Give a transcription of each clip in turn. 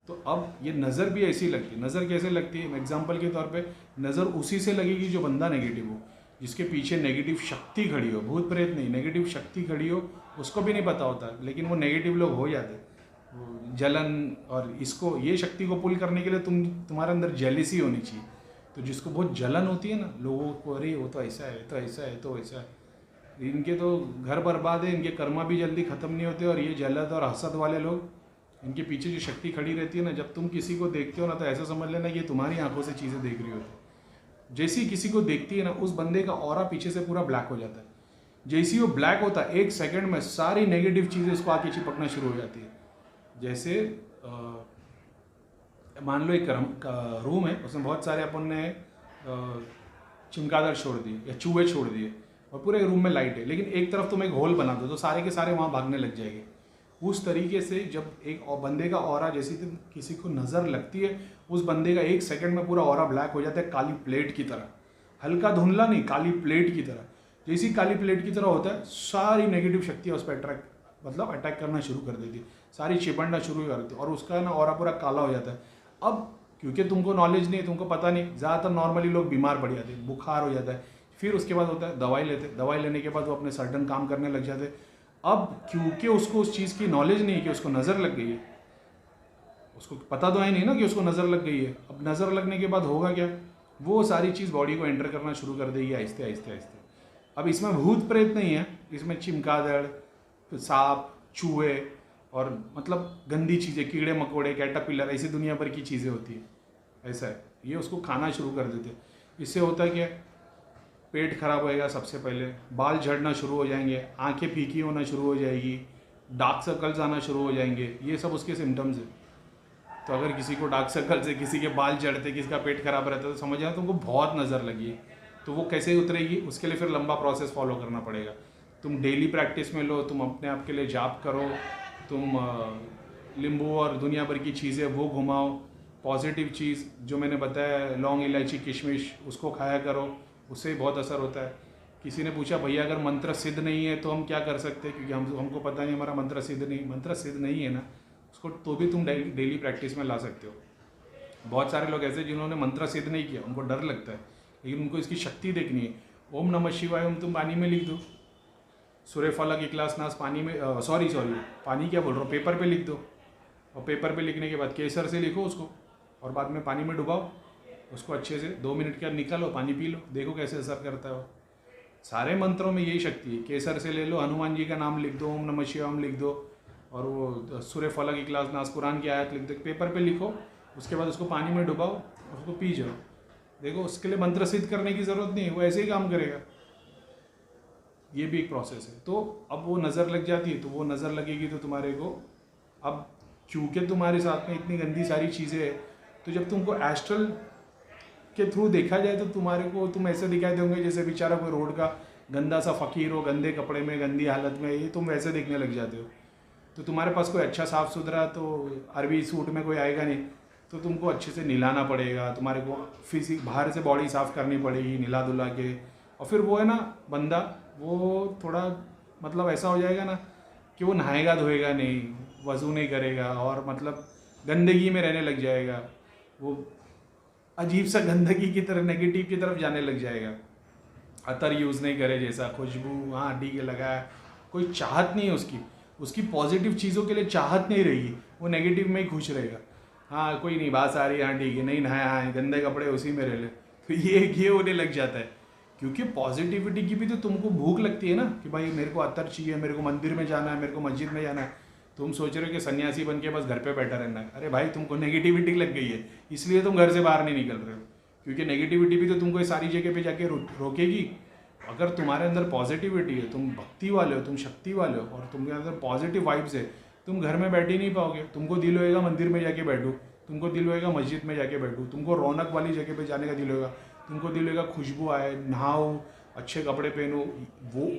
तो अब ये नज़र भी ऐसी लगती है। नज़र कैसे लगती है? एग्जाम्पल के तौर पे नज़र उसी से लगेगी जो बंदा नेगेटिव हो, जिसके पीछे नेगेटिव शक्ति खड़ी हो, भूत प्रेत नहीं, नेगेटिव शक्ति खड़ी हो, उसको भी नहीं पता होता, लेकिन वो नेगेटिव लोग हो जाते हैं। वो जलन, और इसको, ये शक्ति को पुल करने के लिए तुम्हारे अंदर जेलिसी होनी चाहिए। तो जिसको बहुत जलन होती है ना लोगों को, अरे वो तो ऐसा है, तो ऐसा है, तो ऐसा है, इनके तो घर बर्बाद है, इनके कर्मा भी जल्दी ख़त्म नहीं होते। और ये जलद और हसद वाले लोग, इनके पीछे जो शक्ति खड़ी रहती है ना, जब तुम किसी को देखते हो ना, तो ऐसा समझ लेना ये तुम्हारी आंखों से चीज़ें देख रही होती है। जैसी किसी को देखती है ना, उस बंदे का ऑरा पीछे से पूरा ब्लैक हो जाता है। जैसी वो ब्लैक होता है, 1 सेकंड में सारी नेगेटिव चीज़ें उसको आके चिपकना शुरू हो जाती है। जैसे मान लो एक रूम है, उसमें बहुत सारे अपन ने चमगादड़ छोड़ दिए या चूहे छोड़ दिए, और पूरे रूम में लाइट है, लेकिन एक तरफ तुम एक होल बना दो तो सारे के सारे वहाँ भागने लग जाएंगे। उस तरीके से जब एक बंदे का ऑरा, जैसी किसी को नज़र लगती है, उस बंदे का 1 सेकंड में पूरा ऑरा ब्लैक हो जाता है, काली प्लेट की तरह। हल्का धुंधला नहीं, काली प्लेट की तरह। जैसी काली प्लेट की तरह होता है, सारी नेगेटिव शक्तियाँ उस पर अटैक करना शुरू कर देती है, सारी चिपड़ना शुरू कर देती है, और उसका ना ऑरा पूरा काला हो जाता है। अब क्योंकि तुमको नॉलेज नहीं है, तुमको पता नहीं, ज़्यादातर नॉर्मली लोग बीमार पड़ जाते हैं, बुखार हो जाता है, फिर उसके बाद होता है दवाई लेते, दवाई लेने के बाद वो अपने सर्टन काम करने लग जाते। अब क्योंकि उसको उस चीज़ की नॉलेज नहीं है कि उसको नज़र लग गई है, उसको पता तो है नहीं ना कि उसको नज़र लग गई है। अब नज़र लगने के बाद होगा क्या? वो सारी चीज़ बॉडी को एंटर करना शुरू कर देगी आहिस्ते आहिस्ते आहिस्ते। अब इसमें भूत प्रेत नहीं है, इसमें चिमगादड़, सांप, चूहे और मतलब गंदी चीज़ें, कीड़े मकोड़े, कैटरपिलर, ऐसी दुनिया भर की चीज़ें होती है। ऐसा है, ये उसको खाना शुरू कर देते। इससे होता है क्या? पेट खराब होएगा सबसे पहले, बाल झड़ना शुरू हो जाएंगे, आंखें फीकी होना शुरू हो जाएगी, डार्क सर्कल्स आना शुरू हो जाएंगे। ये सब उसके सिम्टम्स हैं। तो अगर किसी को डार्क सर्कल से, किसी के बाल झड़ते, किसी का पेट खराब रहता है, तो समझ जाओ तुमको बहुत नज़र लगी है। तो वो कैसे उतरेगी? उसके लिए फिर लंबा प्रोसेस फॉलो करना पड़ेगा। तुम डेली प्रैक्टिस में लो, तुम अपने आप के लिए जाप करो, तुम नींबू और दुनिया भर की चीज़ें वो घुमाओ, पॉजिटिव चीज़ जो मैंने बताया, लौंग, इलायची, किशमिश, उसको खाया करो, उससे बहुत असर होता है। किसी ने पूछा भैया अगर मंत्र सिद्ध नहीं है तो हम क्या कर सकते हैं, क्योंकि हमको पता नहीं, हमारा मंत्र सिद्ध नहीं है ना, उसको तो भी तुम डेली प्रैक्टिस में ला सकते हो। बहुत सारे लोग ऐसे जिन्होंने मंत्र सिद्ध नहीं किया, उनको डर लगता है, लेकिन उनको इसकी शक्ति देखनी है। ओम नमः शिवाय ओम तुम पानी में लिख दो, सूर्य फलक इखलास नास पानी में, सॉरी पानी क्या बोल रहा हूँ, पेपर पे लिख दो, और पेपर पे लिखने के बाद केसर से लिखो उसको, और बाद में पानी में डुबाओ उसको अच्छे से, 2 मिनट के बाद निकालो, पानी पी लो, देखो कैसे असर करता है वो। सारे मंत्रों में यही शक्ति है। केसर से ले लो, हनुमान जी का नाम लिख दो, ओम नमः शिवाय लिख दो, और वो सूर्य फलक इखलास नास कुरान की आयत लिख दो, पेपर पे लिखो, उसके बाद उसको पानी में डुबाओ, उसको पी जाओ। देखो उसके लिए मंत्र सिद्ध करने की ज़रूरत नहीं है, वो ऐसे ही काम करेगा। ये भी एक प्रोसेस है। तो अब वो नज़र लग जाती है, तो वो नज़र लगेगी तो तुम्हारे को, अब क्योंकि तुम्हारे साथ में इतनी गंदी सारी चीज़ें हैं, तो जब तुमको एस्ट्रल के थ्रू देखा जाए तो तुम्हारे को, तुम ऐसे दिखाई दोगे जैसे बेचारा कोई रोड का गंदा सा फ़कीर हो, गंदे कपड़े में, गंदी हालत में, ये तुम वैसे देखने लग जाते हो। तो तुम्हारे पास कोई अच्छा साफ़ सुथरा तो अरबी सूट में कोई आएगा नहीं, तो तुमको अच्छे से नहलाना पड़ेगा, तुम्हारे को फिजिक बाहर से बॉडी साफ़ करनी पड़ेगी, नहला धुला के, और फिर वो है ना बंदा, वो थोड़ा मतलब ऐसा हो जाएगा ना कि वो नहाएगा धोएगा नहीं, वज़ू नहीं करेगा, और मतलब गंदगी में रहने लग जाएगा, वो अजीब सा गंदगी की तरफ, नेगेटिव की तरफ जाने लग जाएगा। अतर यूज़ नहीं करे, जैसा खुशबू हाँ ठीक है लगाया, कोई चाहत नहीं है उसकी पॉजिटिव चीज़ों के लिए चाहत नहीं रहेगी, वो नेगेटिव में ही खुश रहेगा। हाँ कोई नहीं, बात आ रही है, हाँ ठीक है, नहीं नहाया, हाँ गंदे कपड़े उसी में रह ले, तो ये होने लग जाता है। क्योंकि पॉजिटिविटी की भी तो तुमको भूख लगती है ना, कि भाई मेरे को अतर चाहिए, मेरे को मंदिर में जाना है, मेरे को मस्जिद में जाना है। तुम सोच रहे हो कि सन्यासी बन के बस घर पे बैठा रहना है। अरे भाई तुमको नेगेटिविटी लग गई है, इसलिए तुम घर से बाहर नहीं निकल रहे हो, क्योंकि नेगेटिविटी भी तो तुमको ये सारी जगह पे जाके रोकेगी। अगर तुम्हारे अंदर पॉजिटिविटी है, तुम भक्ति वाले हो, तुम शक्ति वाले हो, और तुम्हारे अंदर पॉजिटिव वाइब्स है, तुम घर में बैठ ही नहीं पाओगे। तुमको दिल होएगा मंदिर में जाके बैठो, तुमको दिल होएगा मस्जिद में जाके बैठो, तुमको रौनक वाली जगह पे जाने का दिल होगा, तुमको दिल होगा खुशबू आए, नहाओ, अच्छे कपड़े पहनो।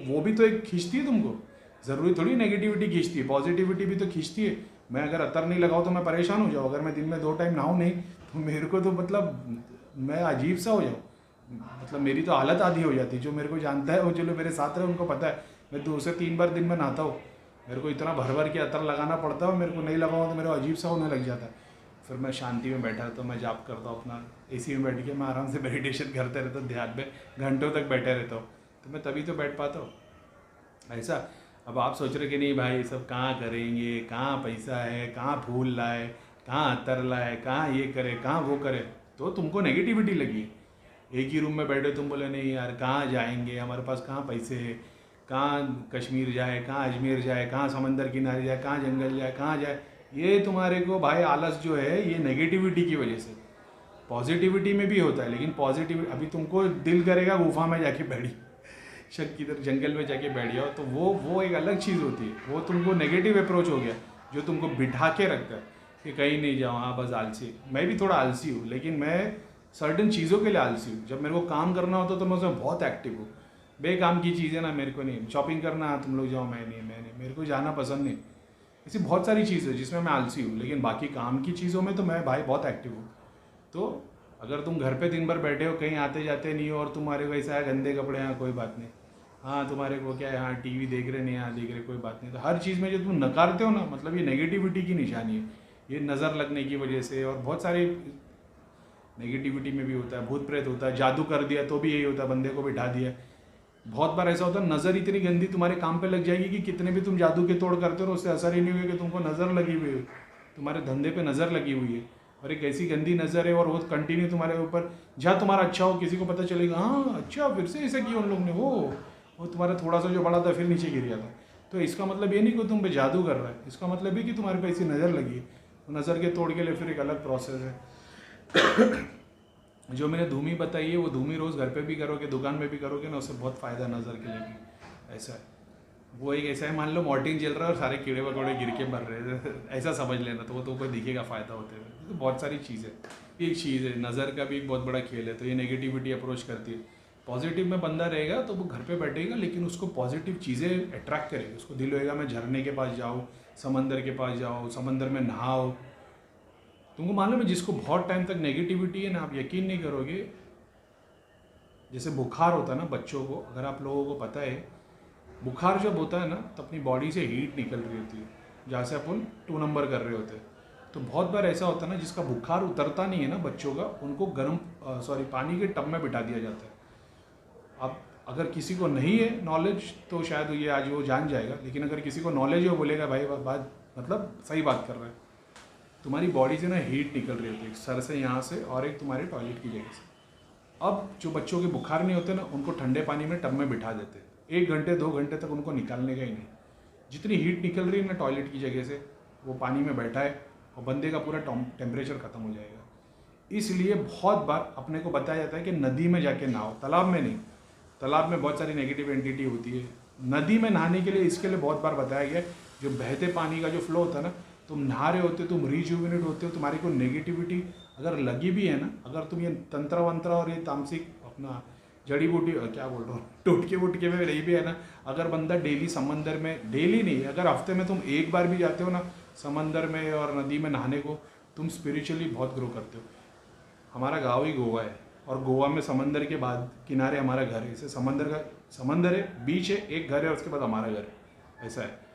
वो भी तो एक खींचती है तुमको, ज़रूरी थोड़ी नेगेटिविटी खींचती है, पॉजिटिविटी भी तो खींचती है। मैं अगर अतर नहीं लगाऊँ तो मैं परेशान हो जाऊँ, अगर मैं दिन में 2 टाइम नहाऊँ नहीं तो मेरे को तो मतलब मैं अजीब सा हो जाऊँ, मतलब मेरी तो हालत आधी हो जाती है। जो मेरे को जानता है, वो जो लोग मेरे साथ रहे उनको पता है, मैं 2 से 3 बार दिन में नहाता हूँ, मेरे को इतना भर भर के अतर लगाना पड़ता है, और मेरे को नहीं लगाऊँ तो मेरा अजीब सा होने लग जाता है। फिर मैं शांति में बैठा तो मैं जाप करता हूँ अपना, एसी में बैठ के मैं आराम से मेडिटेशन करते रहता हूँ, ध्यान में घंटों तक बैठे रहता हूँ। तो मैं तभी तो बैठ पाता हूँ ऐसा। अब आप सोच रहे कि नहीं भाई सब कहाँ करेंगे, कहाँ पैसा है, कहाँ फूल लाए, कहाँ अतर लाए, कहाँ ये करे, कहाँ वो करे, तो तुमको नेगेटिविटी लगी। एक ही रूम में बैठे तुम बोले नहीं यार कहाँ जाएंगे, हमारे पास कहाँ पैसे है, कहाँ कश्मीर जाए, कहाँ अजमेर जाए, कहाँ समंदर किनारे जाए, कहाँ जंगल जाए, कहाँ जाए। ये तुम्हारे को भाई आलस जो है ये नेगेटिविटी की वजह से। पॉजिटिविटी में भी होता है, लेकिन पॉजिटिव अभी तुमको दिल करेगा गुफा में जाके बैठी, शक की तरह जंगल में जाके बैठ जाओ, तो वो एक अलग चीज़ होती है। वो तुमको नेगेटिव अप्रोच हो गया जो तुमको बिठा के रखता है कि कहीं नहीं जाओ, हाँ बस आलसी। मैं भी थोड़ा आलसी हूँ, लेकिन मैं सर्टन चीज़ों के लिए आलसी हूँ। जब मेरे को काम करना होता तो मैं उसमें बहुत एक्टिव हूँ। बेकाम की चीज़ें ना मेरे को नहीं, शॉपिंग करना तुम लोग जाओ, मैं नहीं, मेरे को जाना पसंद नहीं। ऐसी बहुत सारी चीज़ें जिसमें मैं आलसी हूँ, लेकिन बाकी काम की चीज़ों में तो मैं भाई बहुत एक्टिव हूँ। तो अगर तुम घर पे दिन भर बैठे हो, कहीं आते जाते नहीं हो, और तुम्हारे को ऐसा है गंदे कपड़े, हाँ कोई बात नहीं, हाँ तुम्हारे को क्या है, हाँ टीवी देख रहे नहीं, हाँ देख रहे, कोई बात नहीं। तो हर चीज़ में जो तुम नकारते हो ना, मतलब ये नेगेटिविटी की निशानी है। ये नज़र लगने की वजह से, और बहुत सारी नेगेटिविटी में भी होता है, भूत प्रेत होता है, जादू कर दिया तो भी यही होता है, बंदे को बिठा दिया। बहुत बार ऐसा होता है नज़र इतनी गंदी तुम्हारे काम पे लग जाएगी कि कितने भी तुम जादू के तोड़ करते हो उससे असर ही नहीं होगा कि तुमको नज़र लगी हुई है, तुम्हारे धंधे पे नज़र लगी हुई है। और एक ऐसी गंदी नज़र है, और वो कंटिन्यू तुम्हारे ऊपर, जहाँ तुम्हारा अच्छा हो किसी को पता चलेगा, हाँ अच्छा फिर से ऐसा किया उन लोग ने, वो तुम्हारा थोड़ा सा जो बड़ा था फिर नीचे गिर गया था। तो इसका मतलब ये नहीं कि तुम पे जादू कर रहा है, इसका मतलब ये कि तुम्हारे पे ऐसी नज़र लगी है। तो नज़र के तोड़ के लिए फिर एक अलग प्रोसेस है। जो मैंने धूमी बताई है वो धूमी रोज़ घर पे भी करोगे, दुकान में भी करोगे ना, उससे बहुत फ़ायदा नज़र के लिए भी। ऐसा है, वो एक ऐसा है, मान लो मॉर्टिन जल रहा है और सारे कीड़े वकौड़े गिर के मर रहे हैं, ऐसा समझ लेना, तो वो तो कोई दिखेगा फ़ायदा होते हुए। तो बहुत सारी चीज़ें, एक चीज़ है नज़र का भी एक बहुत बड़ा खेल है। तो ये नेगेटिविटी अप्रोच करती है। पॉजिटिव में बंदा रहेगा तो वो घर पे बैठेगा, लेकिन उसको पॉजिटिव चीज़ें अट्रैक्ट करेगी। उसको दिल होएगा मैं झरने के पास जाऊँ, समंदर के पास जाओ, समंदर में नहाओ। तुमको मालूम है जिसको बहुत टाइम तक नेगेटिविटी है ना, आप यकीन नहीं करोगे, जैसे बुखार होता है ना बच्चों को, अगर आप लोगों को पता है, बुखार जब होता है ना तो अपनी बॉडी से हीट निकल रही होती है, जहाँ से अपन 2 नंबर कर रहे होते हैं। तो बहुत बार ऐसा होता है ना जिसका बुखार उतरता नहीं है ना बच्चों का, उनको पानी के टब में बिठा दिया जाता है। अब अगर किसी को नहीं है नॉलेज तो शायद ये आज वो जान जाएगा, लेकिन अगर किसी को नॉलेज है वो बोलेगा भाई बात मतलब सही बात कर रहा है। तुम्हारी बॉडी से ना हीट निकल रही होती है, सर से यहाँ से, और एक तुम्हारे टॉयलेट की जगह से। अब जो बच्चों के बुखार नहीं होते ना, उनको ठंडे पानी में टब में बिठा देते हैं, 1 घंटे 2 घंटे तक उनको निकालने का ही नहीं। जितनी हीट निकल रही है ना टॉयलेट की जगह से, वो पानी में बैठा है और बंदे का पूरा टेम्परेचर ख़त्म हो जाएगा। इसलिए बहुत बार अपने को बताया जाता है कि नदी में जाके नहाओ, तालाब में नहीं। तालाब में बहुत सारी नेगेटिव एंटिटी होती है। नदी में नहाने के लिए इसके लिए बहुत बार बताया गया, जो बहते पानी का जो फ्लो होता है ना, तुम नहा रहे होते हो, तुम रिजुविनेट होते हो, तुम्हारी को नेगेटिविटी अगर लगी भी है ना, अगर तुम ये तंत्र वंत्र और ये तामसिक अपना जड़ी बूटी क्या बोल रहा हूँ, टोटके वोटके में रही भी है ना, अगर बंदा डेली समंदर में, डेली नहीं, अगर हफ्ते में तुम 1 बार भी जाते हो ना समंदर में और नदी में नहाने को, तुम स्पिरिचुअली बहुत ग्रो करते हो। हमारा गाँव ही गोवा है, और गोवा में समंदर के बाद किनारे हमारा घर है। इसे समंदर है, बीच है, एक घर है, और उसके बाद हमारा घर है। ऐसा है।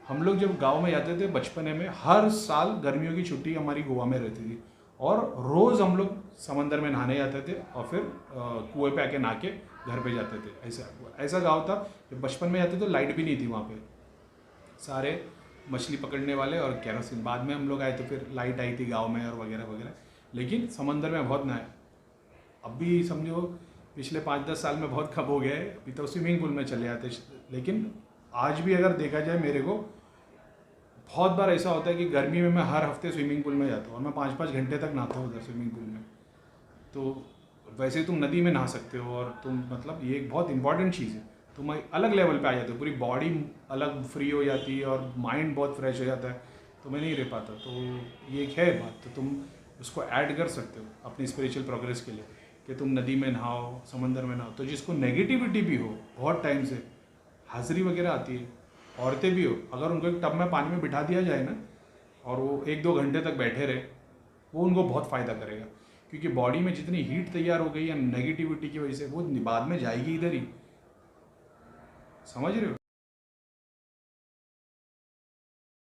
हम लोग जब गांव में जाते थे बचपने में, हर साल गर्मियों की छुट्टी हमारी गोवा में रहती थी, और रोज़ हम लोग समंदर में नहाने जाते थे, और फिर कुएं पे आके नहा के घर पे जाते थे। ऐसा गांव था। जब बचपन में जाते तो लाइट भी नहीं थी वहाँ पे, सारे मछली पकड़ने वाले और केरोसिन। बाद में हम लोग आए तो फिर लाइट आई थी गाँव में और वगैरह वगैरह, लेकिन समंदर में बहुत नहाए। अब भी समझो पिछले 5-10 साल में बहुत कम हो गया है, अभी तो स्विमिंग पूल में चले जाते। लेकिन आज भी अगर देखा जाए, मेरे को बहुत बार ऐसा होता है कि गर्मी में मैं हर हफ्ते स्विमिंग पूल में जाता हूँ, और मैं 5-5 घंटे तक नहाता हूँ उधर स्विमिंग पूल में। तो वैसे तुम नदी में नहा सकते हो, और तुम मतलब ये एक बहुत इंपॉर्टेंट चीज़ है। तुम अलग लेवल पे आ जाते हो, पूरी बॉडी अलग फ्री हो जाती है, और माइंड बहुत फ्रेश हो जाता है। तो मैं नहीं रह पाता, तो ये एक है बात। तो तुम उसको ऐड कर सकते हो अपनी स्पिरिचुअल प्रोग्रेस के लिए, कि तुम नदी में नहाओ, समंदर में नहाओ। तो जिसको नेगेटिविटी भी हो बहुत टाइम से, हाजिरी वगैरह आती है, औरतें भी हो, अगर उनको एक टब में पानी में बिठा दिया जाए ना, और वो 1-2 घंटे तक बैठे रहे, वो उनको बहुत फ़ायदा करेगा। क्योंकि बॉडी में जितनी हीट तैयार हो गई है नेगेटिविटी की वजह से, वो बाद में जाएगी इधर ही। समझ रहे हो?